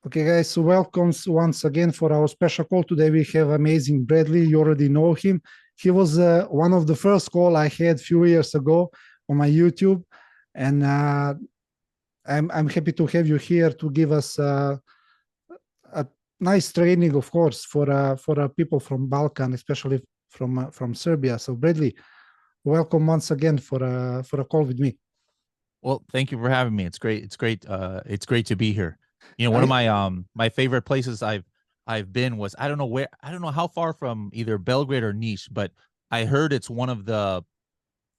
Okay, guys, so welcome once again for our special call. Today we have amazing Bradley. You already know him. He was one of the first call I had a few years ago on my YouTube, and I'm happy to have you here to give us a nice training, of course, for people from Balkan, especially from Serbia. So Bradley, welcome once again for a call with me. Well, thank you for having me. It's great. It's great to be here. You know, one of I, my favorite places I've been was I don't know where, I don't know how far from either Belgrade or Niš, but I heard it's one of the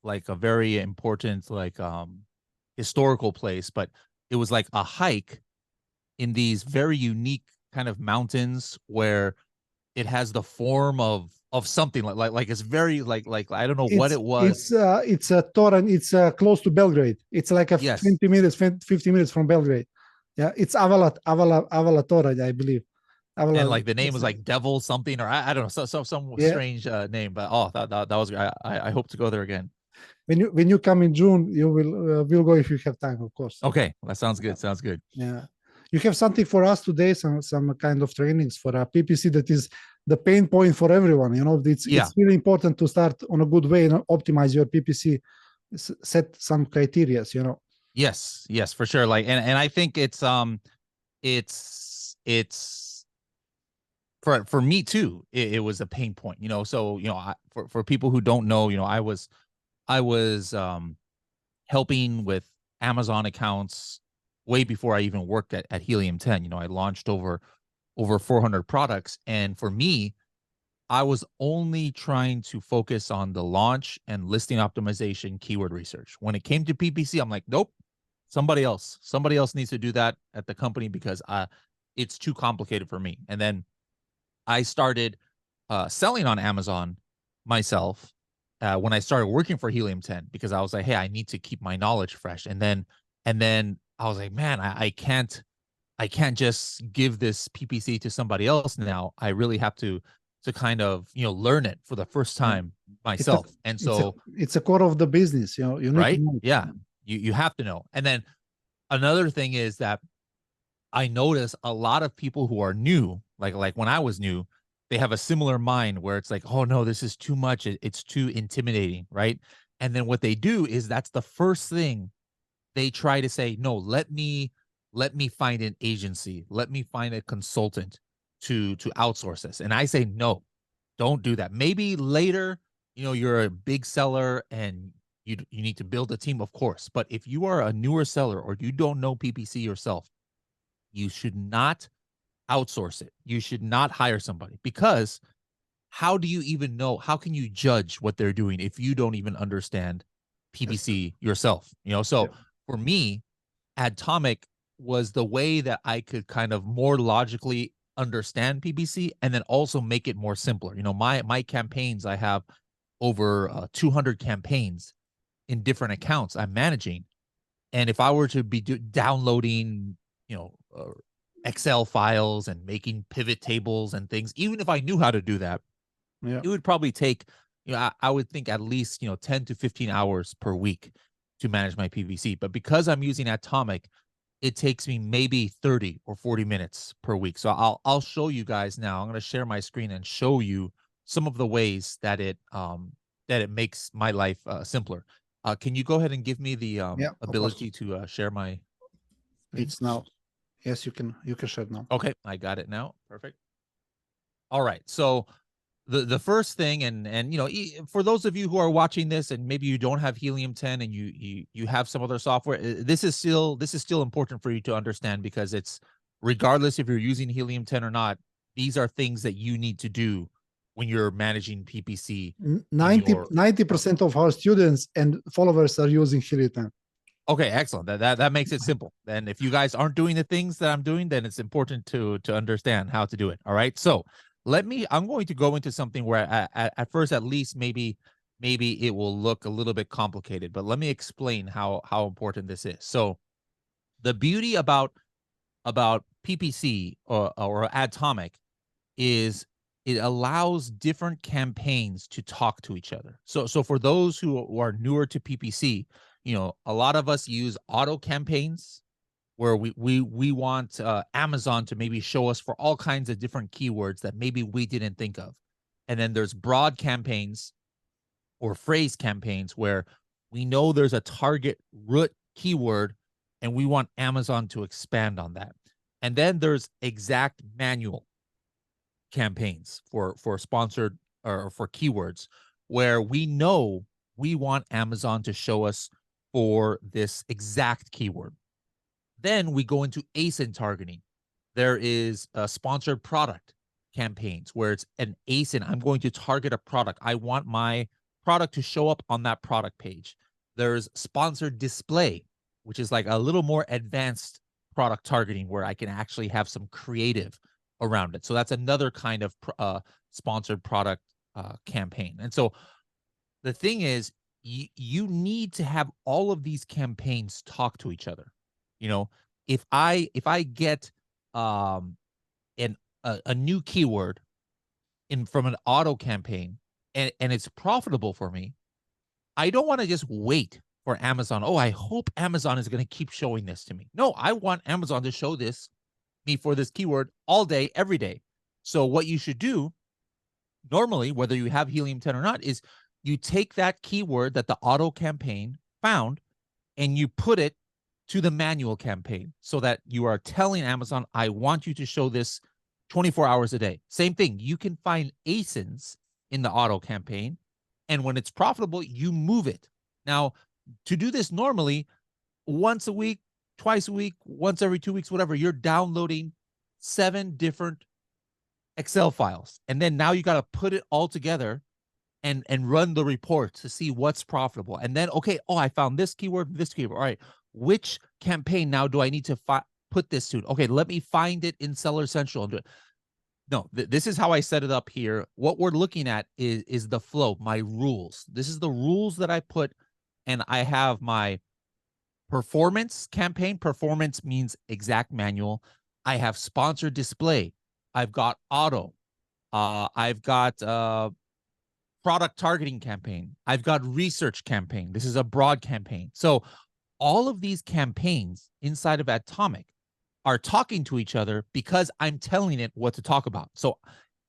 like a very important historical place, but it was like a hike in these very unique kind of mountains where it has the form of something like it's very like I don't know what it's it was. it's a Toran. It's close to Belgrade. It's like a Yes. 20 minutes, 50 minutes from Belgrade. Yeah, it's Avala Toran, I believe. And Avala. like the name was like devil something, or I don't know, some Yeah. strange name, but oh, that was great. I hope to go there again. When you come in June, you will go if you have time, of course. Okay, that sounds Yeah. good. Sounds good. Yeah. You have something for us today, some kind of trainings for a PPC that is the pain point for everyone. You know, Yeah. it's really important to start on a good way and optimize your PPC, set some criterias, you know. Yes. Yes, for sure. Like, and I think it's for me too. It was a pain point. You know, so for people who don't know, I was helping with Amazon accounts way before I even worked at Helium 10. You know, I launched over 400 products, and for me, I was only trying to focus on the launch and listing optimization, keyword research. When it came to PPC, I'm like, nope, somebody else needs to do that at the company because it's too complicated for me. And then I started selling on Amazon myself when I started working for Helium 10 because I was like, hey, I need to keep my knowledge fresh. And then I was like, man, I can't just give this PPC to somebody else now. I really have to kind of learn it for the first Yeah. time It's a myself. And it's a so, it's a core of the business. You know, you need to right, know it. yeah, you have to know. And then another thing is that I notice a lot of people who are new, like when I was new, they have a similar mind where it's like, oh no, this is too much. It's too intimidating, right? And then what they do is that's the first thing they try to say, no, let me find an agency, let me find a consultant to outsource this. And I say, no, don't do that. Maybe later, you're a big seller and you need to build a team, of course. But if you are a newer seller or you don't know PPC yourself, you should not outsource it. You should not hire somebody because how do you even know? How can you judge what they're doing if you don't even understand That's true. PPC yourself? Yeah. So for me, Atomic was the way that I could kind of more logically understand PPC and then also make it more simpler. My campaigns, I have over 200 campaigns in different accounts I'm managing, and if I were to be downloading, you know, uh, Excel files and making pivot tables and things, even if I knew how to do that, Yeah. it would probably take, I would think at least, 10 to 15 hours per week to manage my PVC. But because I'm using Atomic, it takes me maybe 30 or 40 minutes per week. So I'll show you guys now. I'm going to share my screen and show you some of the ways that it makes my life simpler. Can you go ahead and give me the Yeah. Of course. ability to share my screen? It's now. Yes, you can share now. Okay, I got it now. Perfect. All right. So the first thing, and for those of you who are watching this and maybe you don't have Helium 10 and you have some other software, this is still important for you to understand because it's, regardless if you're using Helium 10 or not, these are things that you need to do when you're managing PPC in 90 your account. 90% of our students and followers are using Helium. Okay, excellent. That makes it simple. And if you guys aren't doing the things that I'm doing, then it's important to understand how to do it. All right. So I'm going to go into something where at first, at least maybe it will look a little bit complicated, but let me explain how important this is. So the beauty about PPC or Atomic is it allows different campaigns to talk to each other. So for those who are newer to PPC, a lot of us use auto campaigns where we want Amazon to maybe show us for all kinds of different keywords that maybe we didn't think of. And then there's broad campaigns or phrase campaigns where we know there's a target root keyword and we want Amazon to expand on that. And then there's exact manual campaigns for sponsored or for keywords where we know we want Amazon to show us for this exact keyword. Then we go into ASIN targeting. There is a sponsored product campaigns where it's an ASIN. I'm going to target a product. I want my product to show up on that product page. There's sponsored display, which is like a little more advanced product targeting where I can actually have some creative around it. So that's another kind of sponsored product campaign. And so the thing is, you need to have all of these campaigns talk to each other. You know, if I get a new keyword from an auto campaign and it's profitable for me, I don't want to just wait for Amazon. Oh, I hope Amazon is going to keep showing this to me. No, I want Amazon to show me for this keyword all day, every day. So what you should do normally, whether you have Helium 10 or not, is you take that keyword that the auto campaign found and you put it to the manual campaign so that you are telling Amazon, I want you to show this 24 hours a day. Same thing. You can find ASINs in the auto campaign, and when it's profitable, you move it. Now, to do this normally, once a week, twice a week, once every 2 weeks, whatever, you're downloading 7 different Excel files. And then now you got to put it all together and run the report to see what's profitable. And then, okay, oh, I found this keyword. All right, which campaign now do I need to put this to? Okay, let me find it in Seller Central and do it. No, this is how I set it up here. What we're looking at is the flow, my rules. This is the rules that I put, and I have my performance campaign. Performance means exact manual. I have sponsored display. I've got auto. I've got product targeting campaign. I've got research campaign. This is a broad campaign. So all of these campaigns inside of Atomic are talking to each other because I'm telling it what to talk about. So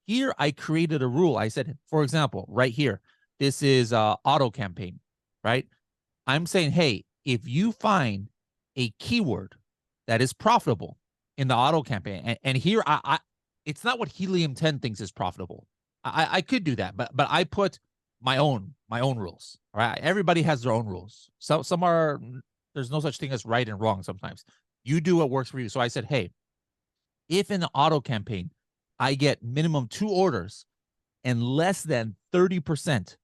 here I created a rule. I said, for example, right here, this is auto campaign, right? I'm saying, hey, if you find a keyword that is profitable in the auto campaign, and here it's not what Helium 10 thinks is profitable. I could do that, but I put my own rules. All right, everybody has their own rules. So some are, there's no such thing as right and wrong. Sometimes you do what works for you. So I said, hey, if in the auto campaign I get minimum 2 orders and less than 30%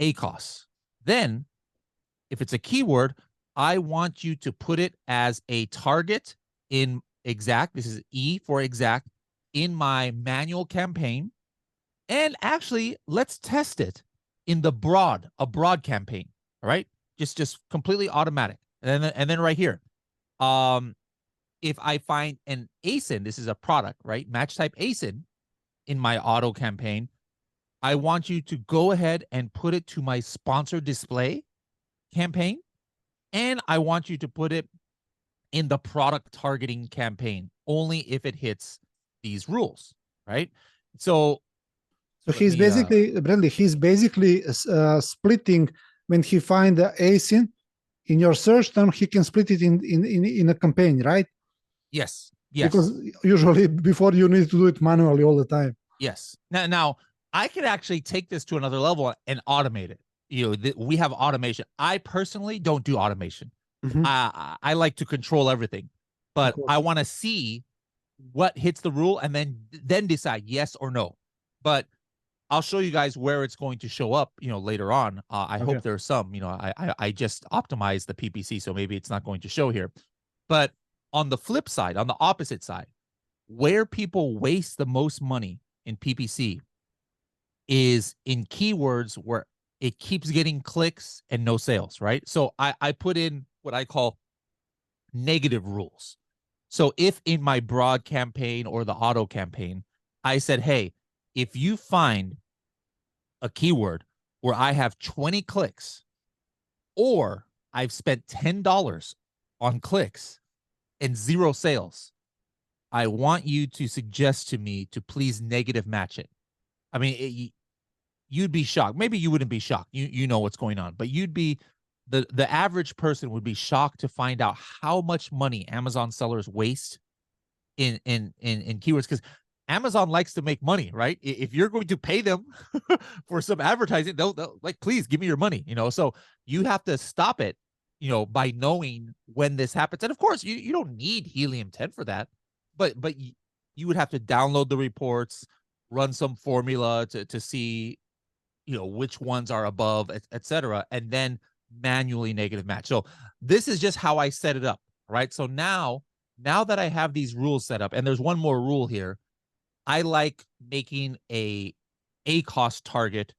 ACOS, then if it's a keyword, I want you to put it as a target in exact. This is E for exact in my manual campaign. And actually, let's test it in a broad campaign. All right, just completely automatic. And then right here, if I find an ASIN, this is a product, right? Match type ASIN in my auto campaign, I want you to go ahead and put it to my sponsored display campaign, and I want you to put it in the product targeting campaign only if it hits these rules, right? So he's basically, Bradley, he's basically splitting when he find the ASIN in your search term, he can split it in a campaign, right? Yes. Because usually before you need to do it manually all the time. Yes. Now I could actually take this to another level and automate it. You know, we have automation. I personally don't do automation. Mm-hmm. I like to control everything, but I want to see what hits the rule and then decide yes or no. But I'll show you guys where it's going to show up, you know, later on. I hope there's some, you know, I just optimized the PPC, so maybe it's not going to show here. But on the flip side, on the opposite side, where people waste the most money in PPC is in keywords where it keeps getting clicks and no sales, right? So I put in what I call negative rules. So if in my broad campaign or the auto campaign, I said, hey, if you find a keyword where I have 20 clicks or I've spent $10 on clicks, and 0 sales, I want you to suggest to me to please negative match it. I mean, you'd be shocked. Maybe you wouldn't be shocked. You know what's going on, but you'd be the average person would be shocked to find out how much money Amazon sellers waste in keywords, because Amazon likes to make money, right? If you're going to pay them for some advertising, they'll like, please give me your money, So you have to stop it, by knowing when this happens. And of course, you don't need Helium 10 for that, but you would have to download the reports, run some formula to see, which ones are above, et cetera, and then manually negative match. So this is just how I set it up, right? So now that I have these rules set up, and there's one more rule here, I like making a cost target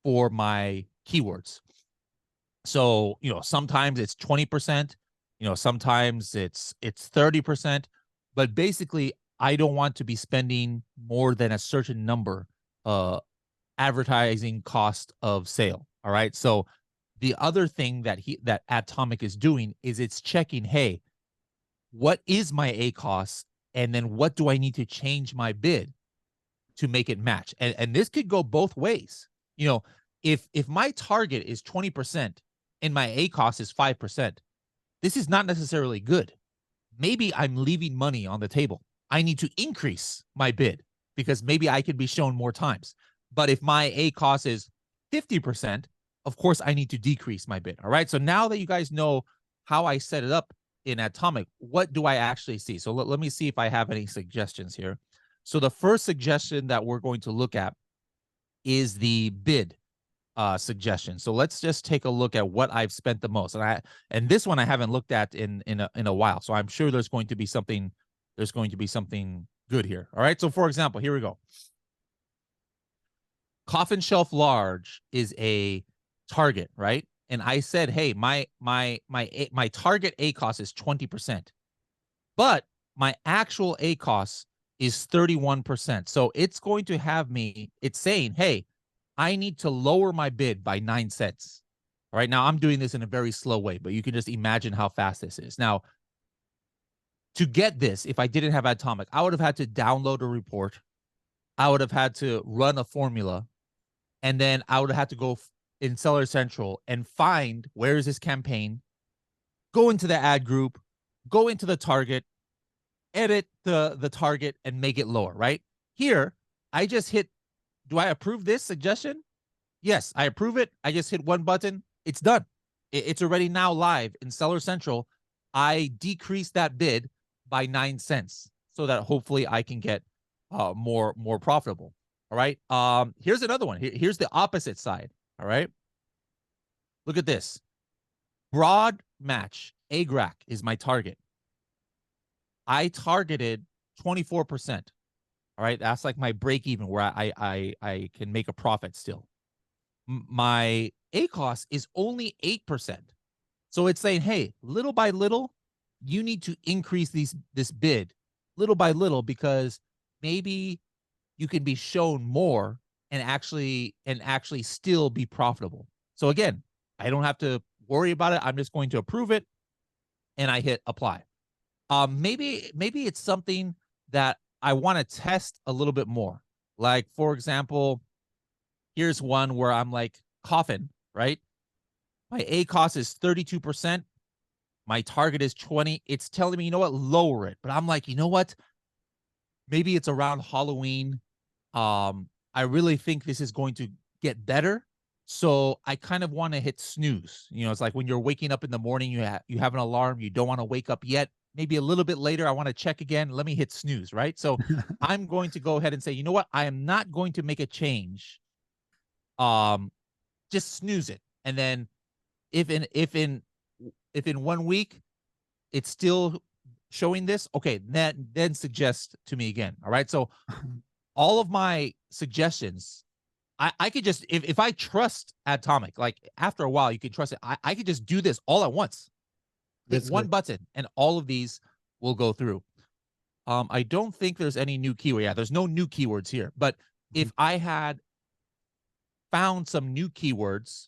for my keywords. So, sometimes it's 20%, sometimes it's 30%, but basically I don't want to be spending more than a certain number advertising cost of sale. All right. So the other thing that Atomic is doing is it's checking, hey, what is my ACoS? And then what do I need to change my bid to make it match? And this could go both ways. If my target is 20% and my ACoS is 5%, this is not necessarily good. Maybe I'm leaving money on the table. I need to increase my bid because maybe I could be shown more times. But if my ACoS is 50%, of course, I need to decrease my bid. All right. So now that you guys know how I set it up in Atomic, what do I actually see? So let me see if I have any suggestions here. So the first suggestion that we're going to look at is the bid suggestion. So let's just take a look at what I've spent the most. And this one I haven't looked at in a while. So I'm sure there's going to be something good here. All right. So for example, here we go. Coffin shelf large is a target, right? And I said, hey, my target ACoS is 20%, but my actual ACoS is 31%. So it's going to have me, it's saying, hey, I need to lower my bid by 9 cents. All right. Now I'm doing this in a very slow way, but you can just imagine how fast this is. Now, to get this, if I didn't have Atomic, I would have had to download a report. I would have had to run a formula. And then I would have had to go in Seller Central and find where is this campaign, go into the ad group, go into the target, edit the target, and make it lower, right? Here, I just hit, do I approve this suggestion? Yes, I approve it. I just hit one button. It's done. It's already now live in Seller Central. I decreased that bid by 9 cents so that hopefully I can get more profitable. All right. Here's another one. Here's the opposite side. All right. Look at this. Broad match. AGRAC is my target. I targeted 24%. All right. That's like my break even where I can make a profit still. My ACoS is only 8%. So it's saying, hey, little by little, you need to increase this bid little by little because maybe you can be shown more and actually still be profitable. So again, I don't have to worry about it. I'm just going to approve it and I hit apply. Maybe it's something that I want to test a little bit more. Like, for example, here's one where I'm like, Coffin, right? My ACoS is 32%. My target is 20. It's telling me, you know what, lower it. But I'm like, you know what? Maybe it's around Halloween. I really think this is going to get better. So I kind of want to hit snooze. It's like when you're waking up in the morning, you have an alarm. You don't want to wake up yet. Maybe a little bit later, I want to check again. Let me hit snooze, right? So I'm going to go ahead and say, you know what? I am not going to make a change. Just snooze it. And then if in 1 week it's still showing this, okay, then suggest to me again. All right. So all of my suggestions, I could just, if I trust Atomic, like after a while, you can trust it. I could just do this all at once. Hit one button and all of these will go through. I don't think there's any new keyword. Yeah, there's no new keywords here. But if I had found some new keywords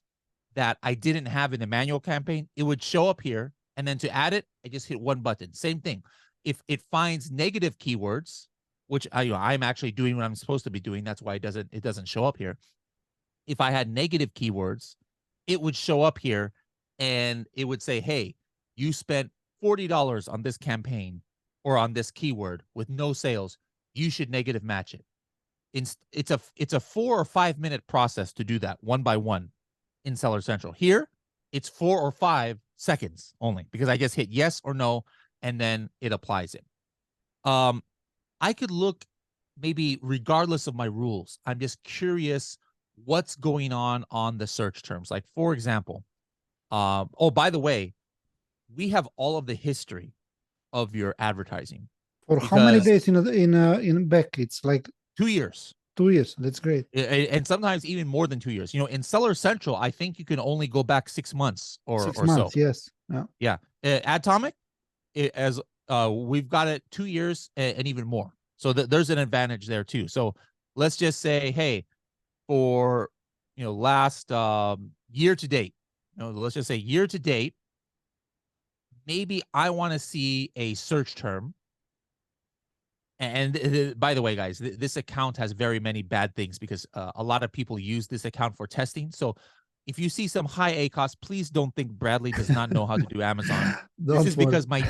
that I didn't have in the manual campaign, it would show up here And then to add it, I just hit one button. Same thing. If it finds negative keywords, which I'm actually doing what I'm supposed to be doing, that's why it doesn't show up here. If I had negative keywords, it would show up here and it would say, hey, you spent $40 on this campaign or on this keyword with no sales. You should negative match it. It's a 4 or 5 minute process to do that one by one in Seller Central. Here, it's 4 or 5 seconds only because I just hit yes or no and then it applies it. I could look maybe regardless of my rules. I'm just curious what's going on the search terms. Like, for example, oh, by the way, we have all of the history of your advertising. For how many days in back? It's like 2 years. 2 years. That's great. And sometimes even more than 2 years. You know, in Seller Central, I think you can only go back 6 months or 6 months, so. yes. Yeah. Atomic, we've got it 2 years and even more. So there's an advantage there too. So let's just say, hey, for last year to date, let's just say year to date, maybe I want to see a search term. And by the way, guys, this account has very many bad things because a lot of people use this account for testing. So if you see some high ACOS, please don't think Bradley does not know how to do Amazon. This is because my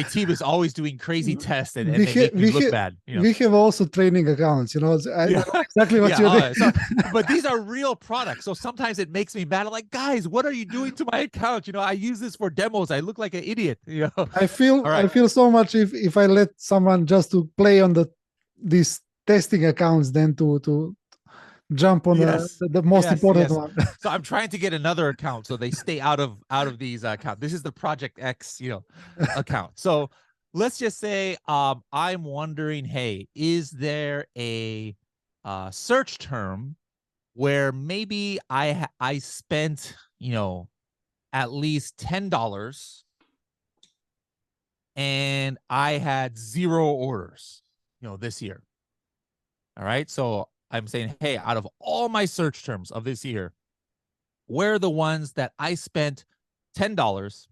team is always doing crazy tests and they make me look bad. We have also training accounts, I know exactly what you're doing. But these are real products. So sometimes it makes me mad. I'm like, guys, what are you doing to my account? I use this for demos. I look like an idiot. I feel so much if I let someone just to play on these testing accounts than to jump on the most important one. So I'm trying to get another account so they stay out of these accounts. This is the Project X, account. So let's just say I'm wondering, hey, is there a search term where maybe I spent at least $10 and I had 0 orders this year. All right, so I'm saying, hey, out of all my search terms of this year, where are the ones that I spent $10,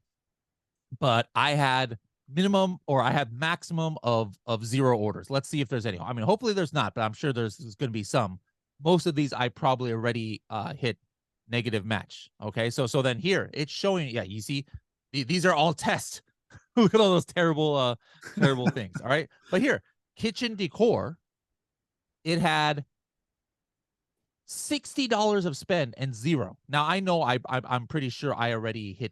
but I had minimum or I had maximum of 0 orders? Let's see if there's any. I mean, hopefully there's not, but I'm sure there's going to be some. Most of these I probably already hit negative match. Okay, so then here it's showing. Yeah, you see, these are all tests. Look at all those terrible things. All right, but here, kitchen decor, it had $60 of spend and 0. Now I know I'm pretty sure I already hit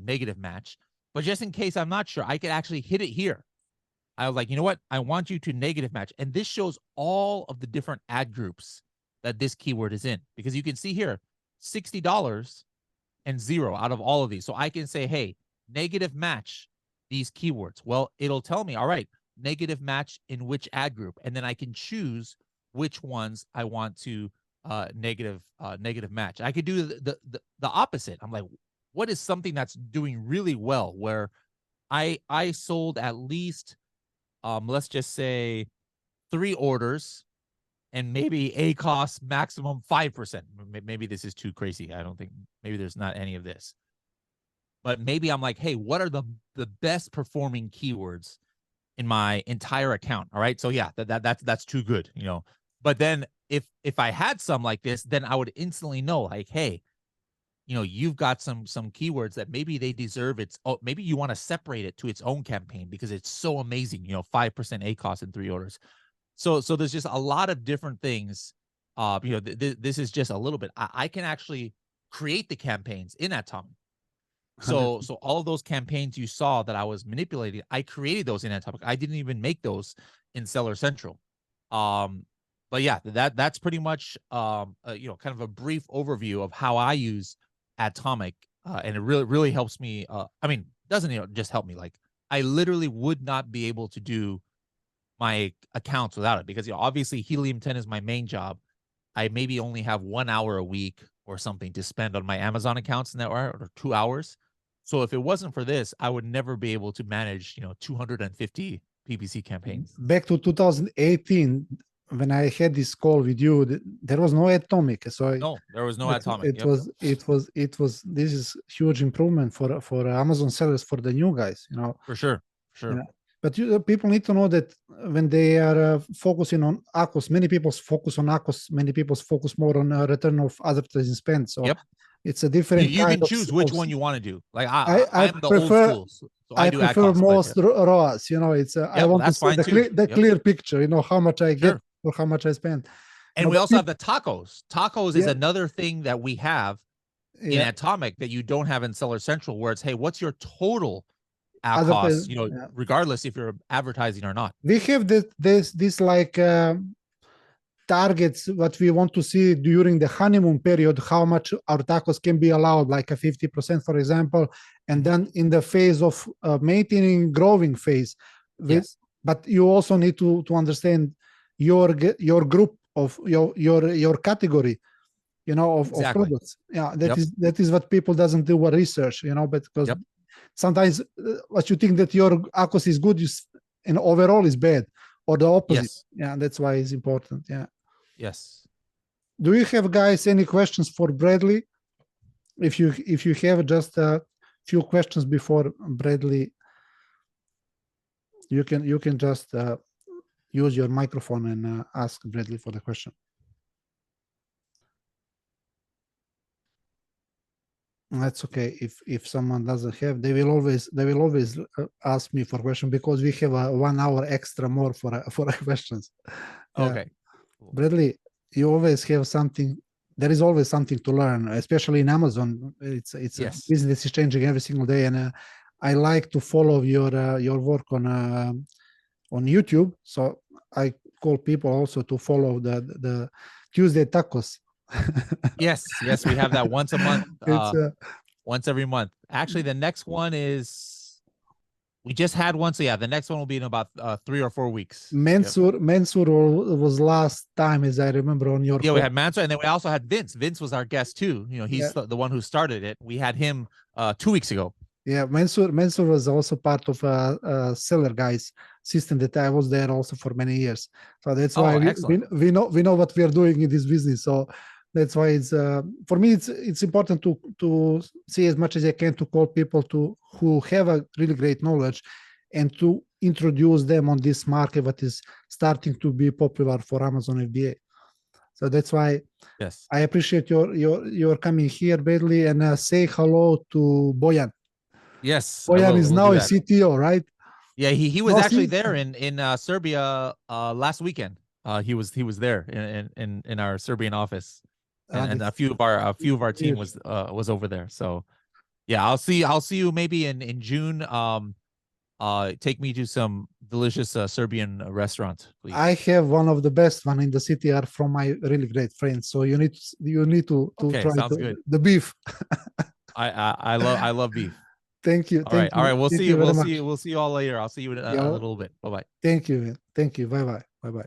negative match, but just in case I'm not sure, I could actually hit it here. I was like, you know what? I want you to negative match, and this shows all of the different ad groups that this keyword is in, because you can see here $60 and 0 out of all of these. So I can say, hey, negative match these keywords. Well, it'll tell me, all right, negative match in which ad group, and then I can choose which ones I want to negative match. I could do the opposite. I'm like, what is something that's doing really well where I sold at least let's just say 3 orders and maybe ACOS maximum 5%. Maybe this is too crazy. I don't think, maybe there's not any of this. But maybe I'm like, hey, what are the best performing keywords in my entire account? All right. So yeah, that's too good, But then if I had some like this, then I would instantly know, like, hey, you've got some keywords that maybe they deserve maybe you want to separate it to its own campaign because it's so amazing, 5% ACOS in 3 orders. So there's just a lot of different things. This is just a little bit. I can actually create the campaigns in Atomic. So all of those campaigns you saw that I was manipulating, I created those in Atomic. I didn't even make those in Seller Central. But yeah, that's pretty much kind of a brief overview of how I use Atomic, and it really helps me. I mean, doesn't just help me? Like, I literally would not be able to do my accounts without it, because obviously Helium 10 is my main job. I maybe only have 1 hour a week or something to spend on my Amazon accounts in that, or 2 hours. So if it wasn't for this, I would never be able to manage 250 PPC campaigns. Back to 2018, when I had this call with you, there was no atomic. So No, there was no atomic. it was. This is huge improvement for Amazon sellers, for the new guys. For sure. Sure. Yeah. But people need to know that when they are focusing on ACOS, many people focus on ACOS, many people focus more on return of advertising spend. So it's a different you can choose which one you want to do. Like I'm the prefer, old school, so I do prefer ACOS, most ROAS. It's I want to see the clear picture. How much I get or how much I spend. And we also have the tacos. Tacos is another thing that we have in Atomic that you don't have in Seller Central, where it's, hey, what's your total ad costs, regardless if you're advertising or not. We have this like targets what we want to see during the honeymoon period, how much our tacos can be allowed, like a 50%, for example, and then in the phase of maintaining growing phase. But you also need to understand your group of your category, of products. That is what people doesn't do research, but because sometimes what you think that your ACOS is good and overall is bad, or the opposite. That's why it's important. Yes. Do you have, guys, any questions for Bradley? If you have just a few questions before Bradley, you can just use your microphone and ask Bradley for the question. That's okay. If someone doesn't have, they will always ask me for question, because we have a 1 hour extra more for questions. Okay. Cool. Bradley, you always have something. There is always something to learn, especially in Amazon. It's a business is changing every single day, and I like to follow your work on YouTube. So I call people also to follow the Tuesday tacos. Yes, we have that once a month. Once every month. Actually, the next one is, we just had one, so the next one will be in about 3 or 4 weeks. Mansur was last time, as I remember, on your call. We had Mansur, and then we also had Vince. Vince was our guest too. He's the one who started it. We had him 2 weeks ago. Mansur was also part of a Seller Guys system that I was there also for many years. So that's why we know what we are doing in this business. So that's why it's for me it's important to see as much as I can, to call people who have a really great knowledge, and to introduce them on this market that is starting to be popular for Amazon FBA. So that's why I appreciate your coming here, Bradley, and say hello to Bojan. Yes, Bojan is now a CTO, right? Yeah, he was actually there in Serbia last weekend. He was there in our Serbian office. And a few of our team was over there. So I'll see you maybe in June. Take me to some delicious Serbian restaurant, please. I have one of the best one in the city, are from my really great friends. So you need to try the beef. I love beef. Thank you. All right. We'll see you all later. I'll see you in a little bit. Bye bye. Thank you. Bye bye.